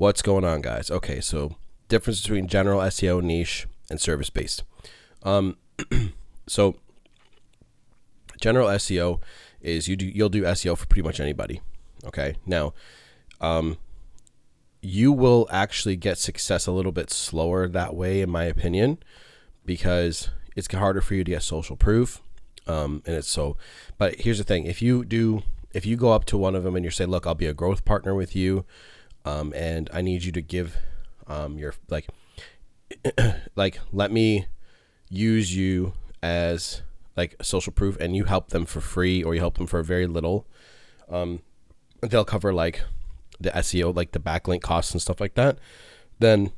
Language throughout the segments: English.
What's going on, guys? Okay, so difference between general SEO, niche, and service-based. So general SEO is you'll do SEO for pretty much anybody. Okay, now you will actually get success a little bit slower that way, in my opinion, because it's harder for you to get social proof. But here's the thing: if you go up to one of them and you say, "Look, I'll be a growth partner with you, and I need you to give your let me use you as like social proof," and you help them for free or you help them for very little, they'll cover like the SEO, like the backlink costs and stuff like that, then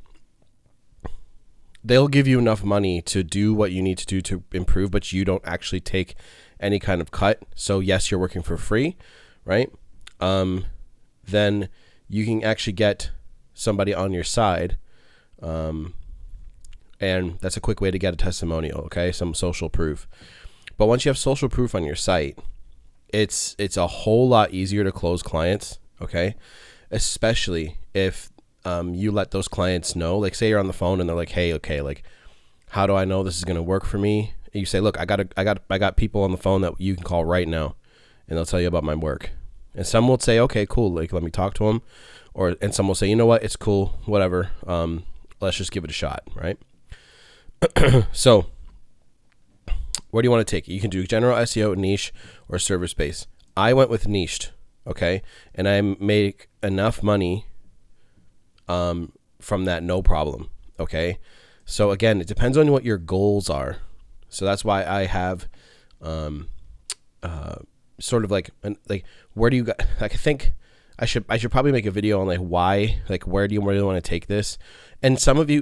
they'll give you enough money to do what you need to do to improve, but you don't actually take any kind of cut. So yes, you're working for free, right? Then you can actually get somebody on your side, and that's a quick way to get a testimonial, okay? Some social proof. But once you have social proof on your site, it's a whole lot easier to close clients, okay? Especially if you let those clients know, like say you're on the phone and they're like, "Hey, okay, like how do I know this is going to work for me?" And you say, "Look, I got people on the phone that you can call right now and they'll tell you about my work." And some will say, "Okay, cool, like let me talk to them." And some will say, "You know what, it's cool, whatever. Let's just give it a shot," right? So where do you want to take it? You can do general SEO, niche, or service-based. I went with niched, okay? And I make enough money from that, no problem, okay? So again, it depends on what your goals are. So that's why I have sort of like where do you like, I think I should probably make a video on like why, like where do you really want to take this? And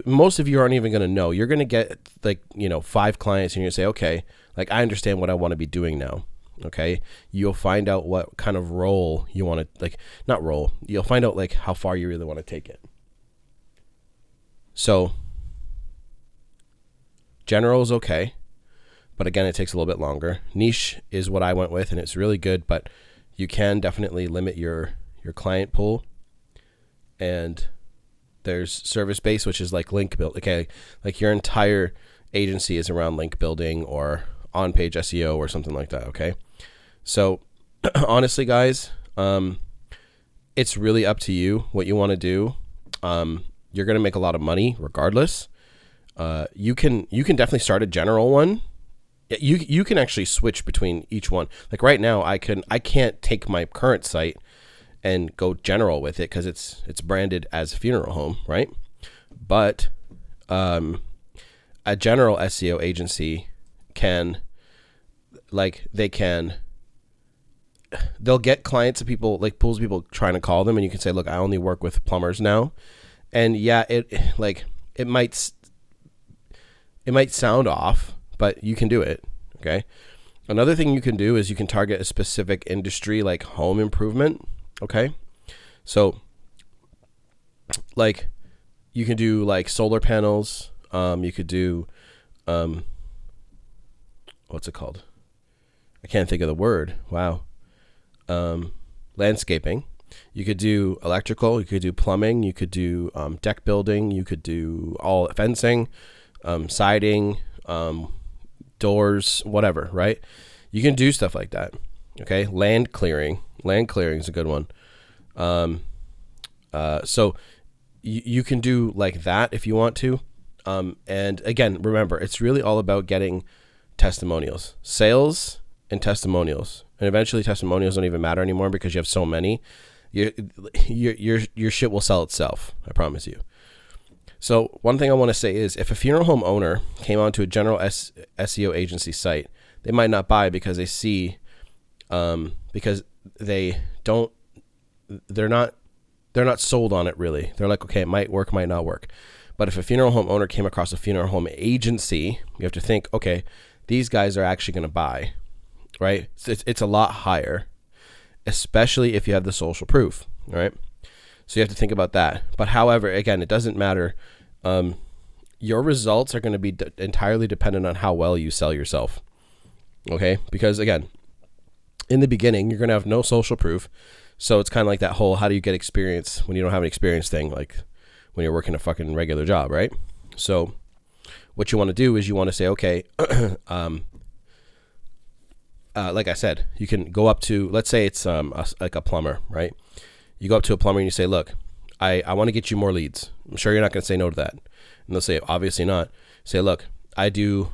most of you aren't even going to know. You're going to get like, 5 clients and you're going to say, "Okay, like I understand what I want to be doing now." Okay. You'll find out what kind of role you want to you'll find out like how far you really want to take it. So general is okay, but again, it takes a little bit longer. Niche is what I went with, and it's really good, but you can definitely limit your client pool. And there's service-based, which is like link build. Okay, like your entire agency is around link building or on-page SEO or something like that. Okay, so honestly, guys, it's really up to you what you want to do. You're gonna make a lot of money regardless. You can definitely start a general one. You can actually switch between each one. Like right now, I can't take my current site and go general with it because it's branded as a funeral home, right? But a general SEO agency they'll get clients of people, like pools of people trying to call them, and you can say, "Look, I only work with plumbers now." And yeah, it might sound off, but you can do it, okay? Another thing you can do is you can target a specific industry like home improvement, okay? So like you can do like solar panels, you could do what's it called? I can't think of the word. Wow. Landscaping. You could do electrical, you could do plumbing, you could do deck building, you could do all fencing, siding, doors, whatever, right? You can do stuff like that. Okay. Land clearing is a good one. So you can do like that if you want to. And again, remember, it's really all about getting testimonials, sales and testimonials. And eventually testimonials don't even matter anymore because you have so many. Your shit will sell itself. I promise you. So one thing I want to say is if a funeral home owner came onto a general SEO agency site, they might not buy because they see, because they're not sold on it really. They're like, okay, it might work, might not work. But if a funeral home owner came across a funeral home agency, you have to think, okay, these guys are actually going to buy, right? It's a lot higher, especially if you have the social proof, right? So you have to think about that. But however, again, it doesn't matter. Your results are going to be entirely dependent on how well you sell yourself. Okay? Because again, in the beginning, you're going to have no social proof. So it's kind of like that whole how do you get experience when you don't have an experience thing, like when you're working a fucking regular job, right? So what you want to do is you want to say, okay, like I said, you can go up to, let's say it's like a plumber, right? You go up to a plumber and you say, look, I want to get you more leads. I'm sure you're not going to say no to that. And they'll say, obviously not. Say, look, I do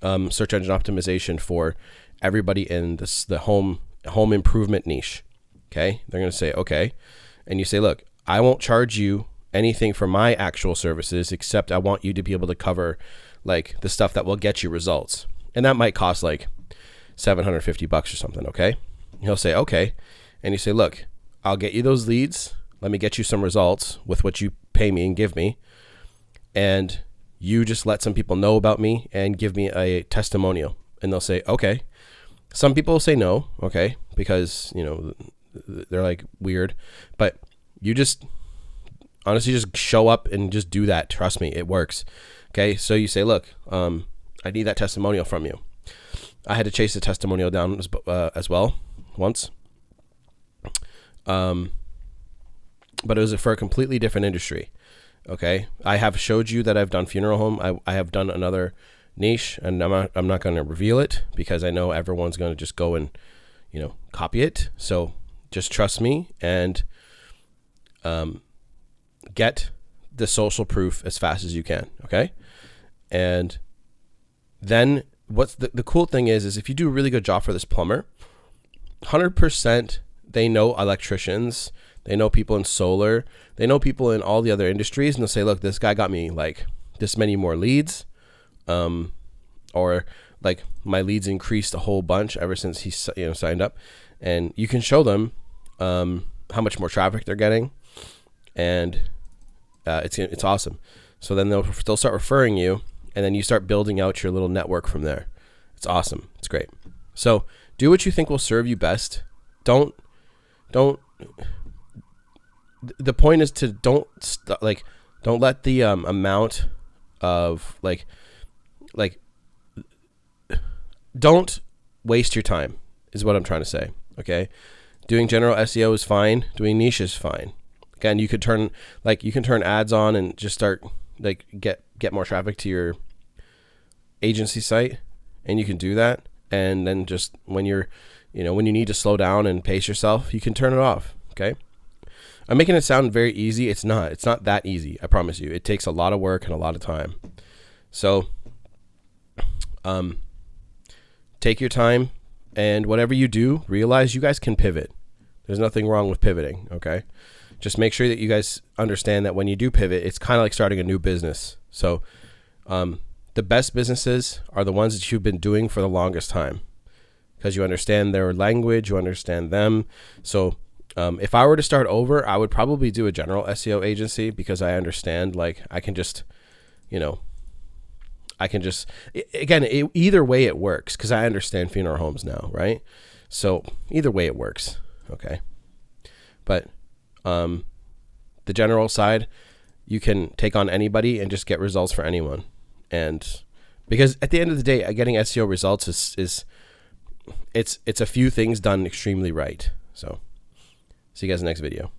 search engine optimization for everybody in the home improvement niche. Okay. They're going to say, okay. And you say, look, I won't charge you anything for my actual services, except I want you to be able to cover like the stuff that will get you results. And that might cost like $750 or something. Okay. He'll say, okay. And you say, look, I'll get you those leads. Let me get you some results with what you pay me and give me. And you just let some people know about me and give me a testimonial. And they'll say, okay. Some people will say no. Okay. Because, you know, they're like weird, but you just honestly just show up and just do that. Trust me, it works. Okay. So you say, look, I need that testimonial from you. I had to chase the testimonial down as well once. But it was for a completely different industry. Okay. I have showed you that I've done funeral home. I have done another niche, and I'm not going to reveal it because I know everyone's going to just go and, you know, copy it. So just trust me and, get the social proof as fast as you can. Okay. And then what's the cool thing is if you do a really good job for this plumber, 100% they know electricians, they know people in solar, they know people in all the other industries, and they'll say, look, this guy got me like this many more leads, or like my leads increased a whole bunch ever since he signed up. And you can show them how much more traffic they're getting, and it's awesome. So then they'll start referring you, and then you start building out your little network from there. It's awesome. It's great. So do what you think will serve you best. Don't. The point is to don't let the amount of like don't waste your time is what I'm trying to say. Okay, doing general SEO is fine. Doing niche is fine. Again, you can turn ads on and just start like get more traffic to your agency site, and you can do that. And then just when you need to slow down and pace yourself, you can turn it off. Okay. I'm making it sound very easy. It's not. It's not that easy. I promise you. It takes a lot of work and a lot of time. So, take your time, and whatever you do, realize you guys can pivot. There's nothing wrong with pivoting. Okay. Just make sure that you guys understand that when you do pivot, it's kind of like starting a new business. So, the best businesses are the ones that you've been doing for the longest time, because you understand their language, you understand them. So, if I were to start over, I would probably do a general SEO agency, because I understand, like, either way it works, because I understand funeral homes now, right? So either way it works. Okay. But, the general side, you can take on anybody and just get results for anyone. And because at the end of the day, getting SEO results is it's a few things done extremely right. So see you guys in the next video.